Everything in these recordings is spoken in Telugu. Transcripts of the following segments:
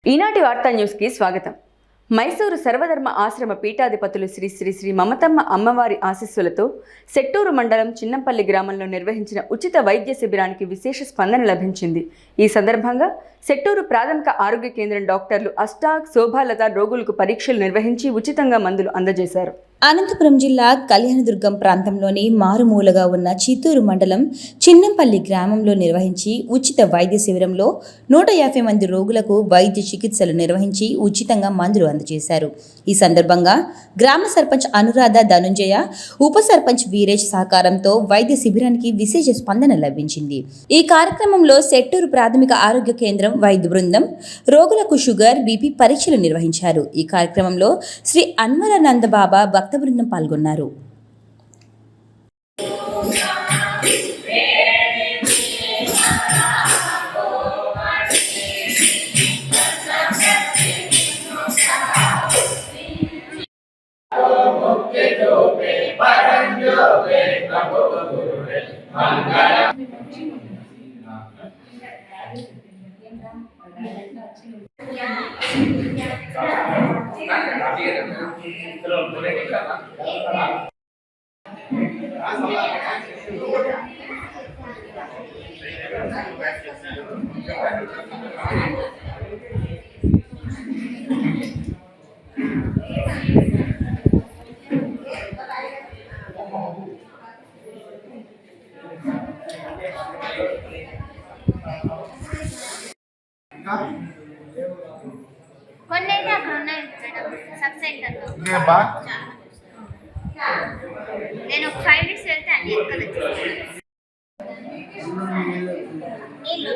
ఈనాటి వార్తా న్యూస్కి స్వాగతం. మైసూరు సర్వధర్మ ఆశ్రమ పీఠాధిపతులు శ్రీ శ్రీ శ్రీ మమతమ్మ అమ్మవారి ఆశీస్సులతో సెట్టూరు మండలం చిన్నంపల్లి గ్రామంలో నిర్వహించిన ఉచిత వైద్య శిబిరానికి విశేష స్పందన లభించింది. ఈ సందర్భంగా సెట్టూరు ప్రాథమిక ఆరోగ్య కేంద్రం డాక్టర్లు అష్టాక్ శోభాలత రోగులకు పరీక్షలు నిర్వహించి ఉచితంగా మందులు అందజేశారు. అనంతపురం జిల్లా కళ్యాణదుర్గం ప్రాంతంలోని మారుమూలగా ఉన్న చిత్తూరు మండలం చిన్నంపల్లి గ్రామంలో నిర్వహించి ఉచిత వైద్య శిబిరంలో 150 మంది రోగులకు వైద్య చికిత్సలు నిర్వహించి ఉచితంగా మందులు అందజేశారు. ఈ సందర్భంగా గ్రామ సర్పంచ్ అనురాధ ధనుంజయ, ఉప సర్పంచ్ వీరేష్ సహకారంతో వైద్య శిబిరానికి విశేష స్పందన లభించింది. ఈ కార్యక్రమంలో సెట్టూరు ప్రాథమిక ఆరోగ్య కేంద్రం వైద్య బృందం రోగులకు షుగర్, బీపీ పరీక్షలు నిర్వహించారు. ఈ కార్యక్రమంలో శ్రీ అన్వరానంద బాబా భక్త బృందం పాల్గొన్నారు. కొన్ని అయితే అక్కడ ఉన్నాయి మేడం సబ్ సెంటర్లో. నేను ఒక 5 minutes వెళ్తే అన్ని ఎక్కడ నీళ్ళు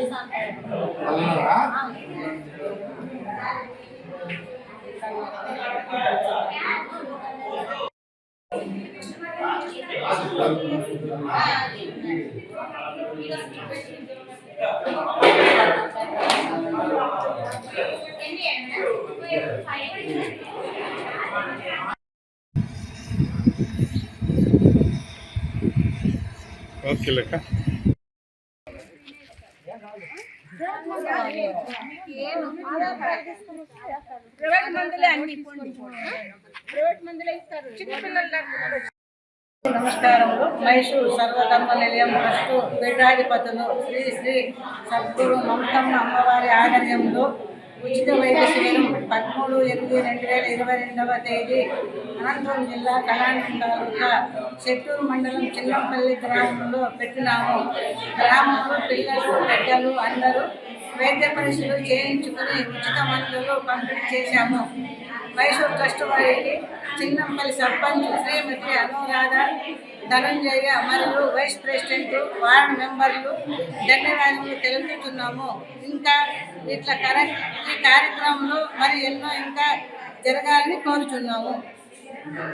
ఓకే లెక్క నమస్కారములు. మైసూరు సర్వధర్మ నిలయం ట్రస్టు పీఠాధిపతులు శ్రీ శ్రీ సద్గురు మమతమ్మ అమ్మవారి ఆధ్వర్యంలో ఉచిత వైద్య శిబిరం 13/8/2022 తేదీ అనంతపురం జిల్లా కళ్యాణదుర్గం తాలూకా సెట్టూరు మండలం చిన్నంపల్లి గ్రామంలో పెట్టినాము. గ్రామంలో పిల్లలు, పెద్దలు అందరూ వైద్య పరీక్షలు చేయించుకుని ఉచిత మందులు పంపిణీ చేశాము. మైసూరు ట్రస్ట్ వారికి చిన్నంపల్లి సర్పంచ్ శ్రీమతి అనురాధ ధనంజయ మరియు వైస్ ప్రెసిడెంట్, వార్డు మెంబర్లు ధన్యవాదాలు తెలుపుతున్నాము. ఇంకా ఇట్లా ఈ కార్యక్రమంలో మరి ఎన్నో ఇంకా జరగాలని కోరుచున్నాము.